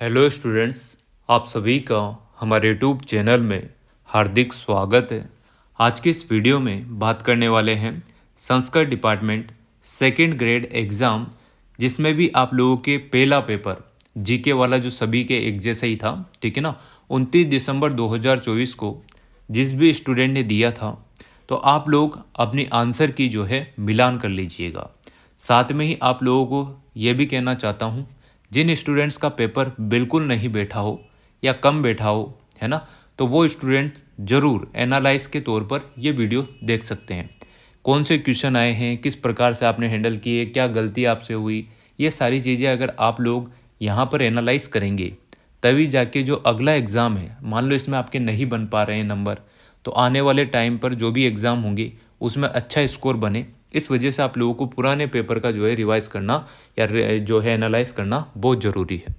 Hello students, आप सभी का हमारे यूट्यूब चैनल में हार्दिक स्वागत है। आज की इस वीडियो में बात करने वाले हैं Sanskrit department second grade exam, जिसमें भी आप लोगों के पहला पेपर जीके वाला जो सभी के एक जैसा ही था, ठीक है ना। 29 दिसंबर 2024 को जिस भी स्टूडेंट ने दिया था, तो आप लोग अपनी आंसर की जो है मिलान कर लीजिएगा। साथ में ही आप लोगों को ये भी कहना चाहता हूँ, जिन स्टूडेंट्स का पेपर बिल्कुल नहीं बैठा हो या कम बैठा हो, है ना, तो वो स्टूडेंट ज़रूर एनालाइज के तौर पर ये वीडियो देख सकते हैं। कौन से क्वेश्चन आए हैं, किस प्रकार से आपने हैंडल किए, क्या गलती आपसे हुई, ये सारी चीज़ें अगर आप लोग यहाँ पर एनालाइज करेंगे, तभी जाके जो अगला एग्ज़ाम है, मान लो इसमें आपके नहीं बन पा रहे हैं नंबर, तो आने वाले टाइम पर जो भी एग्ज़ाम होंगे उसमें अच्छा स्कोर बने। इस वजह से आप लोगों को पुराने पेपर का जो है रिवाइज करना या जो है एनालाइज करना बहुत ज़रूरी है।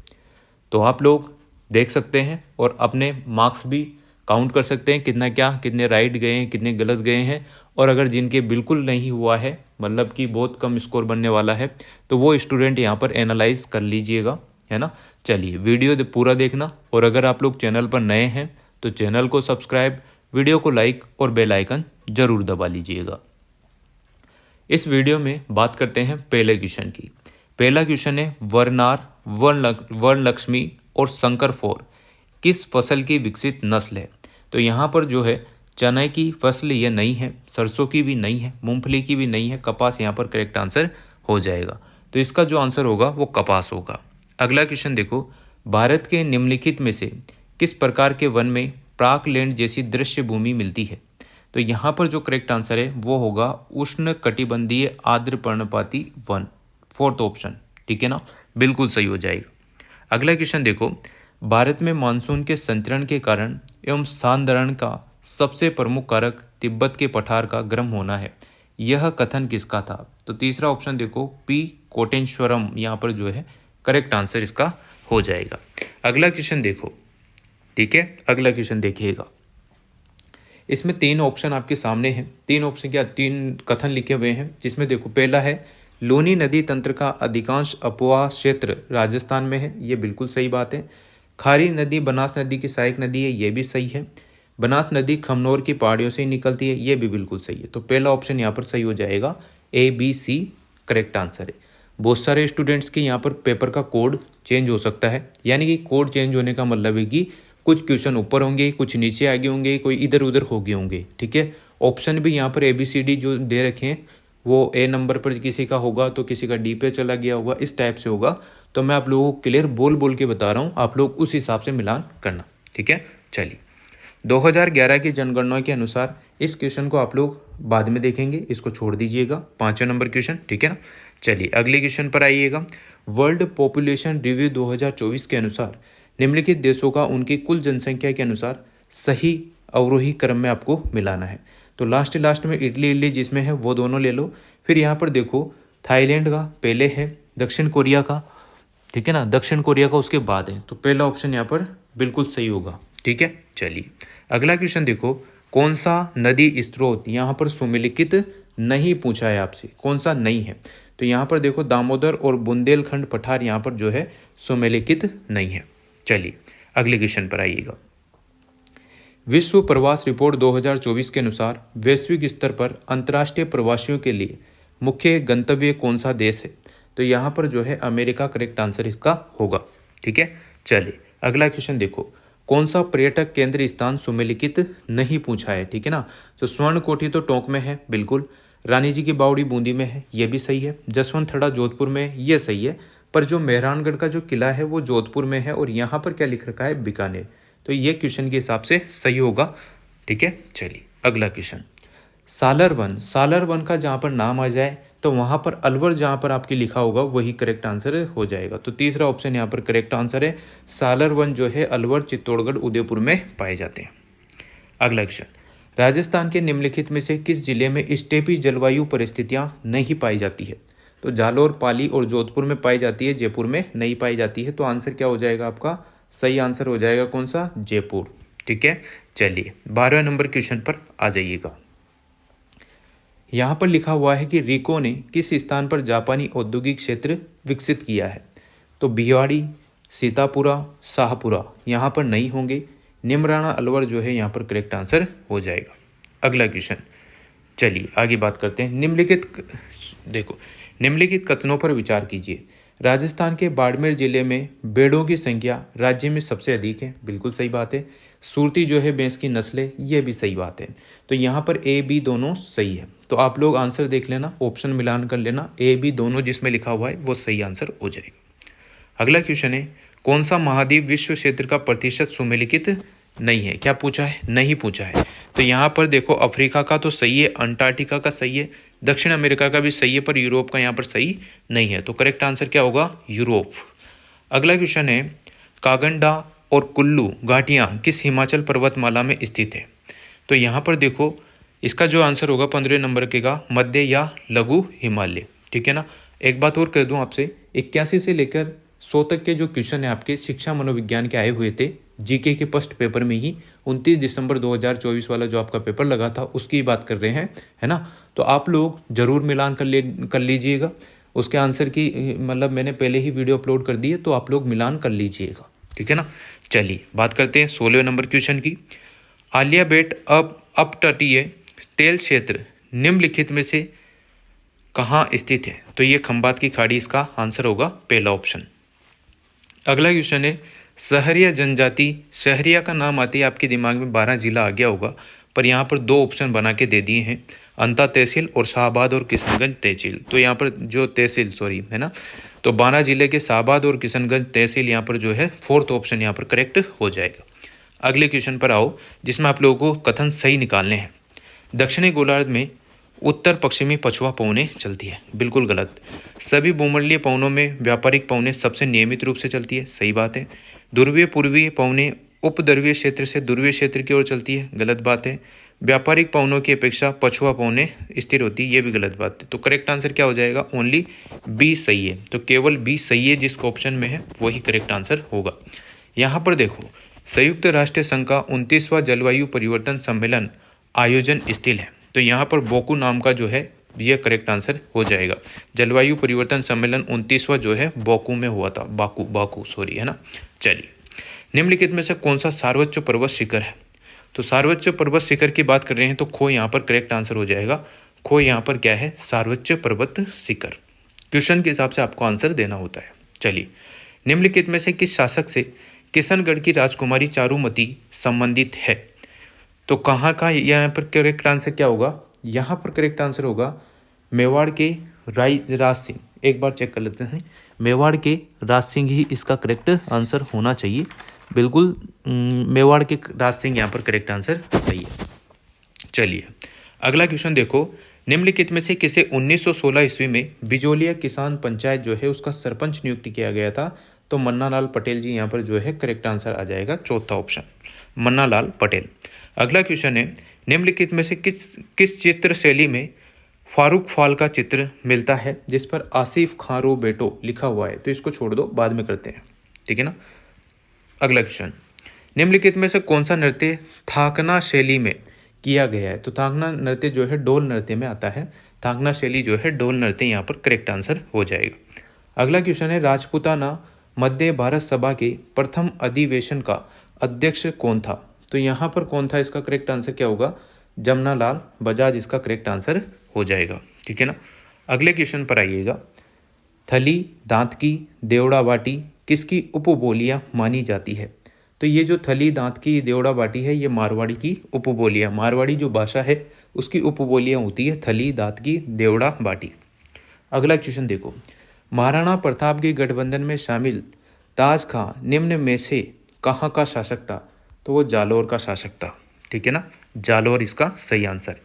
तो आप लोग देख सकते हैं और अपने मार्क्स भी काउंट कर सकते हैं, कितने राइट गए हैं, कितने गलत गए हैं। और अगर जिनके बिल्कुल नहीं हुआ है, मतलब कि बहुत कम स्कोर बनने वाला है, तो वो स्टूडेंट यहाँ पर एनालाइज कर लीजिएगा, है ना। चलिए वीडियो पूरा देखना, और अगर आप लोग चैनल पर नए हैं तो चैनल को सब्सक्राइब, वीडियो को लाइक और बेल आइकन ज़रूर दबा लीजिएगा। इस वीडियो में बात करते हैं पहले क्वेश्चन की। पहला क्वेश्चन है वरनार, वरलक्ष्मी और शंकर फोर किस फसल की विकसित नस्ल है। तो यहाँ पर जो है चने की फसल ये नहीं है, सरसों की भी नहीं है, मूंगफली की भी नहीं है, कपास यहाँ पर करेक्ट आंसर हो जाएगा। तो इसका जो आंसर होगा वो कपास होगा। अगला क्वेश्चन देखो, भारत के निम्नलिखित में से किस प्रकार के वन में प्राक लैंड जैसी दृश्य भूमि मिलती है। तो यहाँ पर जो करेक्ट आंसर है वो होगा उष्ण कटिबंधीय आर्द्र पर्णपाती वन, फोर्थ ऑप्शन, ठीक है ना, बिल्कुल सही हो जाएगा। अगला क्वेश्चन देखो, भारत में मानसून के संचरण के कारण एवं सांद्रण का सबसे प्रमुख कारक तिब्बत के पठार का गर्म होना है, यह कथन किसका था। तो तीसरा ऑप्शन देखो पी कोटेश्वरम, यहाँ पर जो है करेक्ट आंसर इसका हो जाएगा। अगला क्वेश्चन देखो, ठीक है, अगला क्वेश्चन देखिएगा। इसमें तीन ऑप्शन आपके सामने हैं, तीन ऑप्शन क्या, तीन कथन लिखे हुए हैं, जिसमें देखो पहला है लूनी नदी तंत्र का अधिकांश अपवाह क्षेत्र राजस्थान में है, ये बिल्कुल सही बात है। खारी नदी बनास नदी की सहायक नदी है, ये भी सही है। बनास नदी खमनोर की पहाड़ियों से निकलती है, ये भी बिल्कुल सही है। तो पहला ऑप्शन यहाँ पर सही हो जाएगा, A B C correct answer है। बहुत सारे स्टूडेंट्स के यहाँ पर पेपर का कोड चेंज हो सकता है, यानी कि कोड चेंज होने का मतलब है कि कुछ क्वेश्चन ऊपर होंगे, कुछ नीचे आगे होंगे, कोई इधर उधर हो गए होंगे, ठीक है। ऑप्शन भी यहाँ पर ए बी सी डी जो दे रखे हैं, वो ए नंबर पर किसी का होगा तो किसी का डी पे चला गया होगा, इस टाइप से होगा। तो मैं आप लोगों को क्लियर बोल बोल के बता रहा हूँ, आप लोग उस हिसाब से मिलान करना, ठीक है। चलिए 2011 की जनगणना के अनुसार इस क्वेश्चन को आप लोग बाद में देखेंगे, इसको छोड़ दीजिएगा, 5वां नंबर क्वेश्चन, ठीक है ना। चलिए अगले क्वेश्चन पर आइएगा। वर्ल्ड पॉपुलेशन रिव्यू 2024 के अनुसार निम्नलिखित देशों का उनकी कुल जनसंख्या के अनुसार सही अवरोही क्रम में आपको मिलाना है। तो लास्ट में इटली जिसमें है वो दोनों ले लो। फिर यहाँ पर देखो थाईलैंड का पहले है, दक्षिण कोरिया का, ठीक है ना, दक्षिण कोरिया का उसके बाद है। तो पहला ऑप्शन यहाँ पर बिल्कुल सही होगा, ठीक है। चलिए अगला क्वेश्चन देखो, कौन सा नदी स्रोत, यहाँ पर सुमेलिखित नहीं पूछा है आपसे, कौन सा नहीं है। तो यहाँ पर देखो दामोदर और बुंदेलखंड पठार यहाँ पर जो है सुमेलिखित नहीं है। चलिए अगले क्वेश्चन पर आइएगा। विश्व प्रवास रिपोर्ट 2024 के अनुसार वैश्विक स्तर पर अंतर्राष्ट्रीय प्रवासियों के लिए मुख्य गंतव्य कौन सा देश है। तो यहाँ पर जो है अमेरिका करेक्ट आंसर इसका होगा, ठीक है। चलिए अगला क्वेश्चन देखो, कौन सा पर्यटक केंद्र स्थान सुमेलिखित नहीं पूछा है, ठीक है ना। तो स्वर्ण कोठी तो टोंक में है, बिल्कुल। रानी जी की बावड़ी बूंदी में है, ये भी सही है। जसवंत थड़ा जोधपुर में है, ये सही है। पर जो मेहरानगढ़ का जो किला है वो जोधपुर में है, और यहाँ पर क्या लिख रखा है, बीकानेर। तो ये क्वेश्चन के हिसाब से सही होगा, ठीक है। चलिए अगला क्वेश्चन, सालर वन का जहाँ पर नाम आ जाए तो वहाँ पर अलवर जहाँ पर आपके लिखा होगा वही करेक्ट आंसर हो जाएगा। तो तीसरा ऑप्शन यहाँ पर करेक्ट आंसर है, सालर वन जो है अलवर, चित्तौड़गढ़, उदयपुर में पाए जाते हैं। अगला क्वेश्चन, राजस्थान के निम्नलिखित में से किस जिले में स्टेपी जलवायु परिस्थितियाँ नहीं पाई जाती है। तो जालौर, पाली और जोधपुर में पाई जाती है, जयपुर में नहीं पाई जाती है। तो आंसर क्या हो जाएगा आपका, सही आंसर हो जाएगा कौन सा, जयपुर, ठीक है। चलिए 12वें नंबर क्वेश्चन पर आ जाइएगा। यहाँ पर लिखा हुआ है कि रिको ने किस स्थान पर जापानी औद्योगिक क्षेत्र विकसित किया है। तो भिवाड़ी, सीतापुरा, शाहपुरा यहाँ पर नहीं होंगे। निमराना अलवर जो है यहाँ पर करेक्ट आंसर हो जाएगा। अगला क्वेश्चन, चलिए आगे बात करते हैं। निम्नलिखित कथनों पर विचार कीजिए। राजस्थान के बाड़मेर जिले में भेड़ों की संख्या राज्य में सबसे अधिक है, बिल्कुल सही बात है। सूरती जो है भैंस की नस्ल है, यह भी सही बात है। तो यहाँ पर ए बी दोनों सही है। तो आप लोग आंसर देख लेना, ऑप्शन मिलान कर लेना, ए बी दोनों जिसमें लिखा हुआ है वो सही आंसर हो जाएगा। अगला क्वेश्चन है, कौन सा महाद्वीप विश्व क्षेत्र का प्रतिशत सुमेलित नहीं है? क्या पूछा है? नहीं पूछा है। तो यहाँ पर देखो, अफ्रीका का तो सही है, अंटार्कटिका का सही है, दक्षिण अमेरिका का भी सही है, पर यूरोप का यहाँ पर सही नहीं है। तो करेक्ट आंसर क्या होगा? यूरोप। अगला क्वेश्चन है, कागंडा और कुल्लू घाटियाँ किस हिमाचल पर्वतमाला में स्थित है? तो यहाँ पर देखो, इसका जो आंसर होगा 15 नंबर के का मध्य या लघु हिमालय, ठीक है ना। एक बात और कह दूं आपसे, 81 से लेकर 100 तक के जो क्वेश्चन है आपके शिक्षा मनोविज्ञान के आए हुए थे जीके के फर्स्ट पेपर में ही, 29 दिसंबर 2024 वाला जो आपका पेपर लगा था उसकी बात कर रहे हैं, है ना। तो आप लोग जरूर मिलान कर लीजिएगा उसके आंसर की, मतलब मैंने पहले ही वीडियो अपलोड कर दी है, तो आप लोग मिलान कर लीजिएगा, ठीक है ना। चलिए बात करते हैं 16वें नंबर क्वेश्चन की। आलिया बेट अपतटीय तेल क्षेत्र निम्नलिखित में से कहाँ स्थित है? तो ये खंबात की खाड़ी इसका आंसर होगा पहला ऑप्शन। अगला क्वेश्चन है, सहरिया जनजाति, सहरिया का नाम आते ही आपके दिमाग में 12 जिला आ गया होगा, पर यहाँ पर 2 ऑप्शन बना के दे दिए हैं, अंता तहसील और शाहबाद और किशनगंज तहसील। तो यहाँ पर जो तहसील है ना, तो 12 जिले के शाहबाद और किशनगंज तहसील यहाँ पर जो है 4th ऑप्शन यहाँ पर करेक्ट हो जाएगा। अगले क्वेश्चन पर आओ, जिसमें आप लोगों को कथन सही निकालने हैं। दक्षिणी गोलार्ध में उत्तर पश्चिमी पछुआ पवनें चलती है, बिल्कुल गलत। सभी भूमंडलीय पवनों में व्यापारिक पवनें सबसे नियमित रूप से चलती है, सही बात है। ध्रुवीय पूर्वीय पवनें उपध्रुवीय क्षेत्र से ध्रुवीय क्षेत्र की ओर चलती है, गलत बात है। व्यापारिक पवनों की अपेक्षा पछुआ पवनें स्थिर होती है, ये भी गलत बात है। तो करेक्ट आंसर क्या हो जाएगा? ओनली बी सही है। तो केवल बी सही है, जिसका ऑप्शन में है वही करेक्ट आंसर होगा। यहाँ पर देखो, संयुक्त राष्ट्र संघ का 29वां जलवायु परिवर्तन सम्मेलन आयोजन स्थल है, तो यहाँ पर बोकू नाम का जो है ये करेक्ट आंसर हो जाएगा। जलवायु परिवर्तन सम्मेलन 29वां जो है बोकू में हुआ था, बाकू सॉरी, है ना। चलिए, निम्नलिखित में से कौन सा सर्वोच्च पर्वत शिखर है? तो सर्वोच्च पर्वत शिखर की बात कर रहे हैं तो खो यहाँ पर करेक्ट आंसर हो जाएगा। खो यहाँ पर क्या है? सर्वोच्च पर्वत शिखर। क्वेश्चन के हिसाब से आपको आंसर देना होता है। चलिए, निम्नलिखित में से किस शासक से किशनगढ़ की राजकुमारी चारुमती संबंधित है? तो कहाँ का यहाँ पर करेक्ट आंसर क्या होगा? यहाँ पर करेक्ट आंसर होगा मेवाड़ के राज सिंह। एक बार चेक कर लेते हैं, मेवाड़ के राज सिंह ही इसका करेक्ट आंसर होना चाहिए, बिल्कुल। मेवाड़ के राज सिंह यहाँ पर करेक्ट आंसर सही है। चलिए अगला क्वेश्चन देखो, निम्नलिखित में से किसे 1916 ईस्वी में बिजोलिया किसान पंचायत जो है उसका सरपंच नियुक्त किया गया था? तो मन्ना लाल पटेल जी यहाँ पर जो है करेक्ट आंसर आ जाएगा, चौथा ऑप्शन मन्ना लाल पटेल। अगला क्वेश्चन है, निम्नलिखित में से किस चित्र शैली में फारूक फाल का चित्र मिलता है जिस पर आसिफ खां रो बेटो लिखा हुआ है? तो इसको छोड़ दो, बाद में करते हैं, ठीक है ना। अगला क्वेश्चन, निम्नलिखित में से कौन सा नृत्य थाकना शैली में किया गया है? तो थाकना नृत्य जो है डोल नृत्य में आता है, थाकना शैली जो है डोल नृत्य यहाँ पर करेक्ट आंसर हो जाएगा। अगला क्वेश्चन है, राजपूताना मध्य भारत सभा के प्रथम अधिवेशन का अध्यक्ष कौन था? तो यहाँ पर कौन था, इसका करेक्ट आंसर क्या होगा? जमनालाल बजाज इसका करेक्ट आंसर हो जाएगा, ठीक है ना। अगले क्वेश्चन पर आइएगा, थली, दांतकी, देवड़ा बाटी किसकी उपबोलियाँ मानी जाती है? तो ये जो थली, दांतकी, देवड़ा बाटी है ये मारवाड़ी की उपबोलियाँ, मारवाड़ी जो भाषा है उसकी उपबोलियाँ होती है थली, दांतकी, देवड़ा बाटी। अगला क्वेश्चन देखो, महाराणा प्रताप के गठबंधन में शामिल ताज खां निम्न में से कहाँ का शासक था? तो वो जालौर का शासक था, ठीक है ना, जालौर इसका सही आंसर।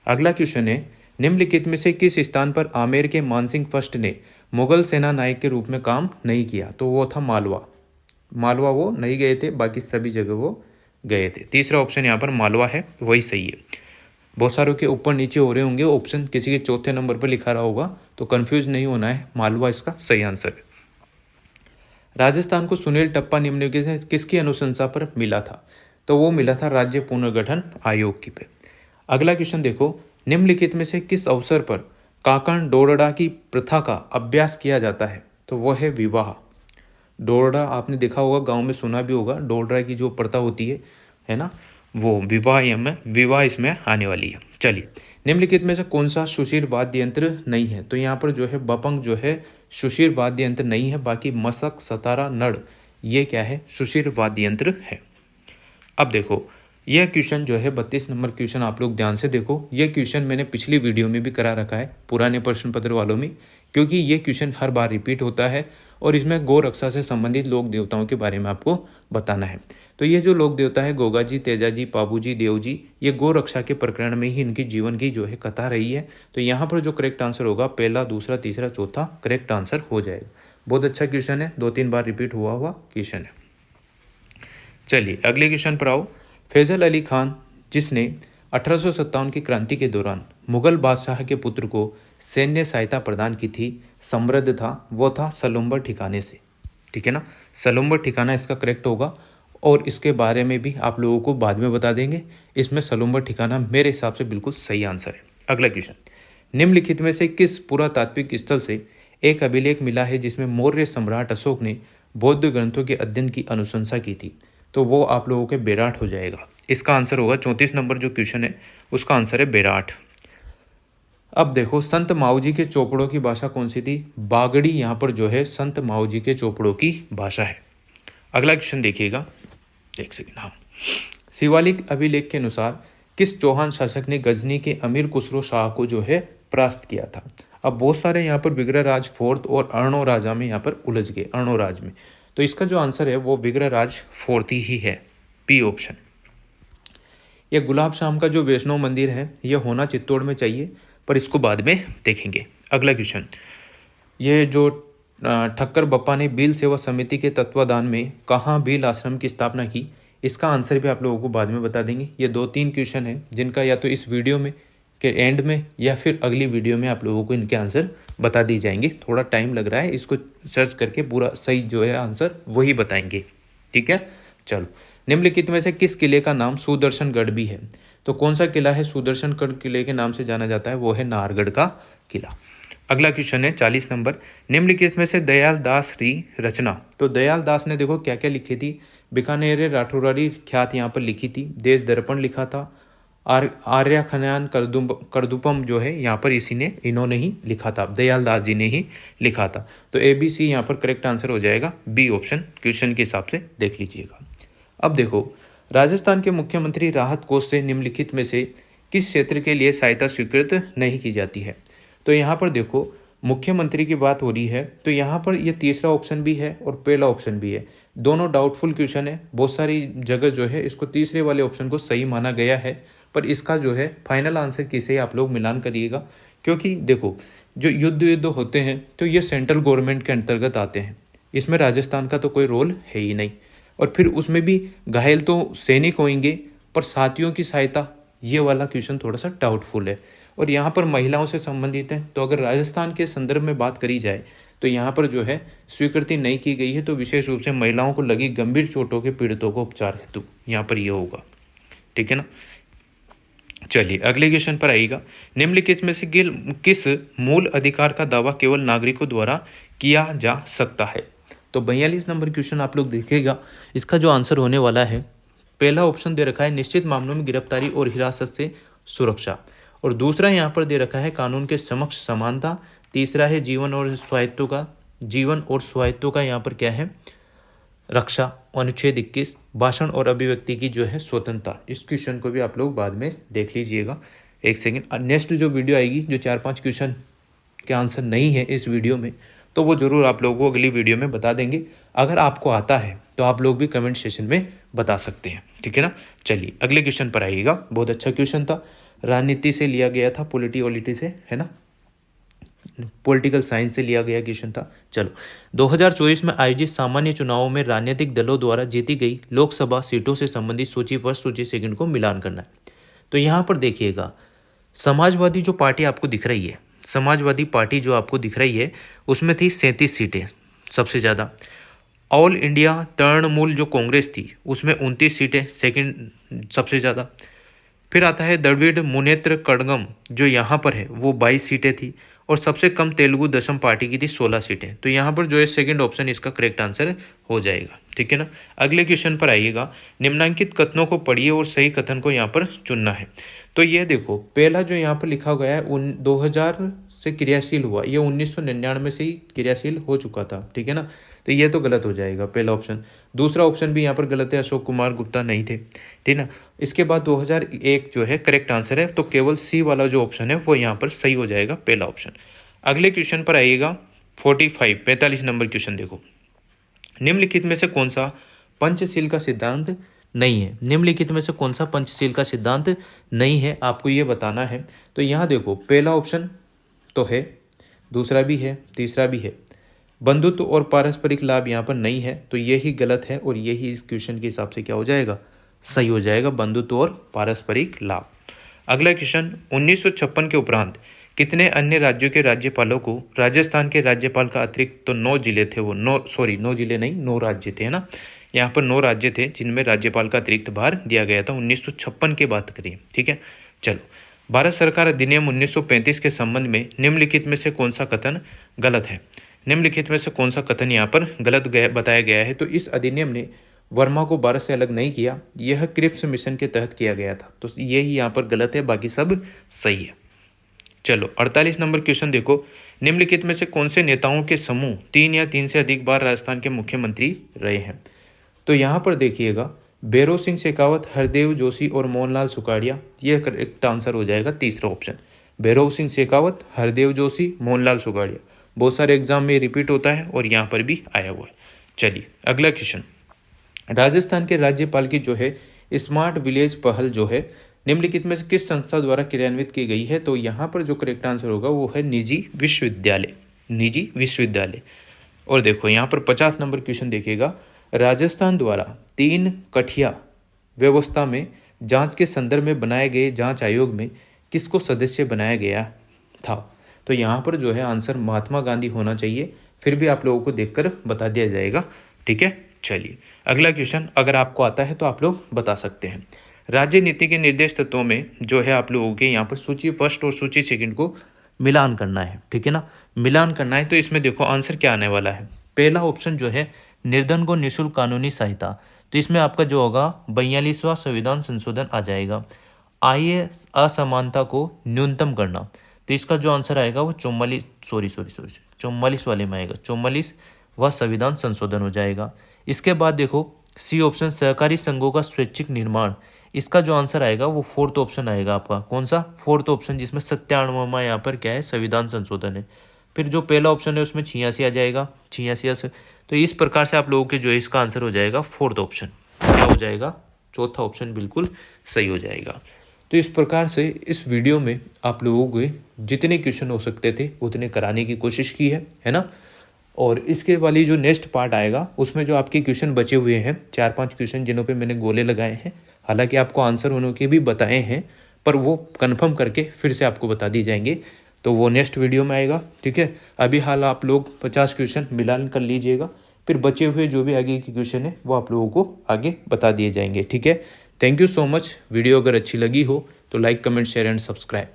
अगला क्वेश्चन है, निम्नलिखित में से किस स्थान पर आमेर के मानसिंह फर्स्ट ने मुगल सेना नायक के रूप में काम नहीं किया? तो वो था मालवा। मालवा वो नहीं गए थे, बाकी सभी जगह वो गए थे। तीसरा ऑप्शन यहाँ पर मालवा है, वही सही है। बहुत सारों के ऊपर नीचे हो रहे होंगे ऑप्शन, किसी के चौथे नंबर पर लिखा रहा होगा, तो कंफ्यूज नहीं होना है, मालवा इसका सही आंसर है। राजस्थान को सुनील टप्पा निम्नलिखित से किसकी अनुशंसा पर मिला था? तो वो मिला था राज्य पुनर्गठन आयोग की पे। अगला क्वेश्चन देखो, निम्नलिखित में से किस अवसर पर काकण डोरडा की प्रथा का अभ्यास किया जाता है? तो वो है विवाह। डोरडा आपने देखा होगा, गांव में सुना भी होगा, डोरडा की जो प्रथा होती है ना, वो विवाह इसमें आने वाली है। चलिए, निम्नलिखित में से कौन सा सुशीर वाद्य यंत्र नहीं है? तो यहाँ पर जो है बपंग जो है सुशीर वाद्य यंत्र नहीं है, बाकी मसक, सतारा, नड़ ये क्या है? सुशीर वाद्य यंत्र है। अब देखो, यह क्वेश्चन जो है 32 नंबर क्वेश्चन आप लोग ध्यान से देखो। यह क्वेश्चन मैंने पिछली वीडियो में भी करा रखा है पुराने प्रश्न पत्र वालों में, क्योंकि ये क्वेश्चन हर बार रिपीट होता है और इसमें गौ रक्षा से संबंधित लोक देवताओं के बारे में आपको बताना है। तो ये जो लोक देवता है गोगा जी, तेजा जी, पाबू जी, देव जी, ये गौ रक्षा के प्रकरण में ही इनकी जीवन की जो है कथा रही है। तो यहाँ पर जो करेक्ट आंसर होगा पहला, दूसरा, तीसरा, चौथा करेक्ट आंसर हो जाएगा। बहुत अच्छा क्वेश्चन है, 2-3 बार रिपीट हुआ क्वेश्चन है। चलिए अगले क्वेश्चन पर आओ। फैजल अली खान, जिसने 1857 की क्रांति के दौरान मुगल बादशाह के पुत्र को सैन्य सहायता प्रदान की थी, समृद्ध था, वो था सलुम्बर ठिकाने से। ठीक है ना, सलुम्बर ठिकाना इसका करेक्ट होगा और इसके बारे में भी आप लोगों को बाद में बता देंगे। इसमें सलुम्बर ठिकाना मेरे हिसाब से बिल्कुल सही आंसर है। अगला क्वेश्चन, निम्नलिखित में से किस पुरातात्विक स्थल से एक अभिलेख मिला है जिसमें मौर्य सम्राट अशोक ने बौद्ध ग्रंथों के अध्ययन की अनुशंसा की थी? तो वो आप लोगों के बेराट हो जाएगा। इसका आंसर होगा 34 नंबर जो क्वेश्चन है उसका आंसर है बेराट। अब देखो, संत माऊजी के चोपड़ों की भाषा कौन सी थी? बागड़ी यहाँ पर जो है संत माऊजी के चोपड़ों की भाषा है। अगला क्वेश्चन देखिएगा, एक सेकेंड। हाँ, शिवालिक अभिलेख के अनुसार किस चौहान शासक ने गजनी के अमीर खुसरो शाह को जो है परास्त किया था? अब बहुत सारे यहाँ पर विग्रहराज फोर्थ और अर्णो राजा में यहाँ पर उलझ गए, अर्णो राज में। तो इसका जो आंसर है वो विग्रहराज फोर्थ ही है, पी ऑप्शन। यह गुलाब शाम का जो वैष्णव मंदिर है यह होना चित्तौड़ में चाहिए, पर इसको बाद में देखेंगे। अगला क्वेश्चन, यह जो ठक्कर बप्पा ने भील सेवा समिति के तत्वाधान में कहाँ भील आश्रम की स्थापना की? इसका आंसर भी आप लोगों को बाद में बता देंगे। ये 2-3 क्वेश्चन है जिनका या तो इस वीडियो में के एंड में या फिर अगली वीडियो में आप लोगों को इनके आंसर बता दी जाएंगे। थोड़ा टाइम लग रहा है, इसको सर्च करके पूरा सही जो है आंसर वही बताएंगे। ठीक है, चलो। निम्नलिखित में से किस किले का नाम सुदर्शनगढ़ भी है? तो कौन सा किला है सुदर्शनगढ़ किले के नाम से जाना जाता है? वो है नाहरगढ़ का किला। अगला क्वेश्चन है 40 नंबर, निम्नलिखित में से दयाल दास री रचना। तो दयाल दास ने देखो क्या क्या लिखी थी? बीकानेर राठौरारी ख्यात यहाँ पर लिखी थी, देश दर्पण लिखा था, आर्या खनयान करदुपम जो है यहाँ पर इन्होंने ही लिखा था, दयाल दास जी ने ही लिखा था। तो ABC यहाँ पर करेक्ट आंसर हो जाएगा, बी ऑप्शन क्वेश्चन के हिसाब से देख लीजिएगा। अब देखो, राजस्थान के मुख्यमंत्री राहत कोष से निम्नलिखित में से किस क्षेत्र के लिए सहायता स्वीकृत नहीं की जाती है? तो यहाँ पर देखो, मुख्यमंत्री की बात हो रही है, तो यहाँ पर ये तीसरा ऑप्शन भी है और पहला ऑप्शन भी है, दोनों डाउटफुल क्वेश्चन है। बहुत सारी जगह जो है इसको तीसरे वाले ऑप्शन को सही माना गया है, पर इसका जो है फाइनल आंसर किसे आप लोग मिलान करिएगा, क्योंकि देखो जो युद्ध होते हैं तो ये सेंट्रल गवर्नमेंट के अंतर्गत आते हैं, इसमें राजस्थान का तो कोई रोल है ही नहीं, और फिर उसमें भी घायल तो सैनिक होंगे पर साथियों की सहायता, ये वाला क्वेश्चन थोड़ा सा डाउटफुल है। और यहाँ पर महिलाओं से संबंधित है, तो अगर राजस्थान के संदर्भ में बात करी जाए तो यहाँ पर जो है स्वीकृति नहीं की गई है, तो विशेष रूप से महिलाओं को लगी गंभीर चोटों के पीड़ितों को उपचार हेतु यहाँ पर ये होगा। ठीक है ना, चलिए अगले क्वेश्चन पर आएगा, निम्नलिखित में से किस मूल अधिकार का दावा केवल नागरिकों द्वारा किया जा सकता है? तो 42 नंबर क्वेश्चन आप लोग देखिएगा, इसका जो आंसर होने वाला है, पहला ऑप्शन दे रखा है निश्चित मामलों में गिरफ्तारी और हिरासत से सुरक्षा, और दूसरा यहाँ पर दे रखा है कानून के समक्ष समानता, तीसरा है जीवन और स्वायत्तों का यहाँ पर क्या है रक्षा, अनुच्छेद 21 भाषण और अभिव्यक्ति की जो है स्वतंत्रता। इस क्वेश्चन को भी आप लोग बाद में देख लीजिएगा। एक सेकंड, नेक्स्ट जो वीडियो आएगी जो 4-5 क्वेश्चन के आंसर नहीं है इस वीडियो में, तो वो जरूर आप लोगों को अगली वीडियो में बता देंगे। अगर आपको आता है तो आप लोग भी कमेंट सेशन में बता सकते हैं। ठीक है ना, चलिए अगले क्वेश्चन पर आइएगा। बहुत अच्छा क्वेश्चन था, राजनीति से लिया गया था, पॉलिटी से, है ना, पॉलिटिकल साइंस से लिया गया क्वेश्चन था। चलो, 2024 में आयोजित सामान्य चुनावों में राजनीतिक दलों द्वारा जीती गई लोकसभा सीटों से संबंधित सूची पर सूची सेकंड को मिलान करना है। तो यहाँ पर देखिएगा, समाजवादी जो पार्टी आपको दिख रही है, समाजवादी पार्टी जो आपको दिख रही है उसमें थी 37 सीटें सबसे ज़्यादा। ऑल इंडिया तृणमूल जो कांग्रेस थी उसमें 29 सीटें सेकंड सबसे ज़्यादा। फिर आता है द्रविड़ मुनेत्र कड़गम जो यहाँ पर है वो 22 सीटें थी, और सबसे कम तेलुगु दशम पार्टी की थी 16 सीटें। तो यहाँ पर जो है सेकंड ऑप्शन इसका करेक्ट आंसर हो जाएगा। ठीक है ना। अगले क्वेश्चन पर आइएगा, निम्नलिखित कथनों को पढ़िए और सही कथन को यहाँ पर चुनना है। तो ये देखो, पहला जो यहाँ पर लिखा गया है 2000 से क्रियाशील हुआ, ये 1999 से ही क्रियाशील हो चुका था। ठीक है ना। तो ये तो गलत हो जाएगा पहला ऑप्शन। दूसरा ऑप्शन भी यहाँ पर गलत है, अशोक कुमार गुप्ता नहीं थे। ठीक ना। इसके बाद 2001 जो है करेक्ट आंसर है, तो केवल सी वाला जो ऑप्शन है वो यहाँ पर सही हो जाएगा, पहला ऑप्शन। अगले क्वेश्चन पर आइएगा 45 नंबर क्वेश्चन देखो, निम्नलिखित में से कौन सा पंचशील का सिद्धांत नहीं है। निम्नलिखित में से कौन सा पंचशील का सिद्धांत नहीं है, आपको ये बताना है। तो यहाँ देखो, पहला ऑप्शन तो है, दूसरा भी है, तीसरा भी है। बंधुत्व और पारस्परिक लाभ यहाँ पर नहीं है, तो यही गलत है और यही इस क्वेश्चन के हिसाब से क्या हो जाएगा, सही हो जाएगा, बंधुत्व और पारस्परिक लाभ। अगला क्वेश्चन, 1956 के उपरांत कितने अन्य राज्यों के राज्यपालों को राजस्थान के राज्यपाल का अतिरिक्त, तो 9 जिले थे वो, 9 जिले नहीं, 9 राज्य थे, है ना। यहाँ पर 9 राज्य थे जिनमें राज्यपाल का अतिरिक्त भार दिया गया था 1956 की बात करिए। ठीक है। चलो, भारत सरकार अधिनियम 1935 के संबंध में निम्नलिखित में से कौन सा कथन गलत है। निम्नलिखित में से कौन सा कथन यहाँ पर गलत बताया गया है। तो इस अधिनियम ने वर्मा को भारत से अलग नहीं किया, यह क्रिप्स मिशन के तहत किया गया था, तो यही यहाँ पर गलत है, बाकी सब सही है। चलो 48 नंबर क्वेश्चन देखो, निम्नलिखित में से कौन से नेताओं के समूह 3 या 3 से अधिक बार राजस्थान के मुख्यमंत्री रहे हैं। तो यहाँ पर देखिएगा, भैरों सिंह शेखावत, हरदेव जोशी और मोहनलाल सुखाड़िया, यह करेक्ट आंसर हो जाएगा, तीसरा ऑप्शन। भैरों सिंह शेखावत, हरदेव जोशी, मोहनलाल सुखाड़िया, बहुत सारे एग्जाम में रिपीट होता है और यहाँ पर भी आया हुआ है। चलिए अगला क्वेश्चन, राजस्थान के राज्यपाल की जो है स्मार्ट विलेज पहल जो है निम्नलिखित में से किस संस्था द्वारा क्रियान्वित की गई है। तो यहाँ पर जो करेक्ट आंसर होगा वो है निजी विश्वविद्यालय, निजी विश्वविद्यालय। और देखो यहाँ पर 50 नंबर क्वेश्चन देखिएगा, राजस्थान द्वारा 3 कठिया व्यवस्था में जांच के संदर्भ में बनाए गए जांच आयोग में किसको सदस्य बनाया गया था। तो यहाँ पर जो है आंसर महात्मा गांधी होना चाहिए, फिर भी आप लोगों को देखकर बता दिया जाएगा। ठीक है। चलिए अगला क्वेश्चन, अगर आपको आता है तो आप लोग बता सकते हैं। राज्य नीति के निर्देश तत्वों में जो है आप लोगों के यहाँ पर सूची फर्स्ट और सूची सेकंड को मिलान करना है। ठीक है ना, मिलान करना है। तो इसमें देखो आंसर क्या आने वाला है। पहला ऑप्शन जो है निर्धन को निःशुल्क कानूनी सहायता, तो इसमें आपका जो होगा 42वां संविधान संशोधन आ जाएगा। आय असमानता को न्यूनतम करना, तो इसका जो आंसर आएगा वो 44 वाले में आएगा, 44वां संविधान संशोधन हो जाएगा। इसके बाद देखो सी ऑप्शन सहकारी संघों का स्वैच्छिक निर्माण, इसका जो आंसर आएगा वो 4th ऑप्शन आएगा आपका, कौन सा 4th ऑप्शन, जिसमें 97वां यहाँ पर क्या है, संविधान संशोधन है। फिर जो पहला ऑप्शन है उसमें 86 आ जाएगा, 86 से। तो इस प्रकार से आप लोगों के जो है इसका आंसर हो जाएगा 4th ऑप्शन, क्या हो जाएगा, 4था ऑप्शन बिल्कुल सही हो जाएगा। तो इस प्रकार से इस वीडियो में आप लोगों को जितने क्वेश्चन हो सकते थे उतने कराने की कोशिश की है ना। और इसके वाली जो नेक्स्ट पार्ट आएगा उसमें जो आपके क्वेश्चन बचे हुए हैं 4-5 क्वेश्चन जिन्हों पे मैंने गोले लगाए हैं, हालांकि आपको आंसर उनके भी बताए हैं पर वो कंफर्म करके फिर से आपको बता दिए जाएंगे, तो वो नेक्स्ट वीडियो में आएगा। ठीक है। अभी हाल आप लोग 50 क्वेश्चन मिलान कर लीजिएगा, फिर बचे हुए जो भी आगे के क्वेश्चन है वो आप लोगों को आगे बता दिए जाएंगे। ठीक है। Thank you so much. Video अगर अच्छी लगी हो तो like, comment, share and subscribe.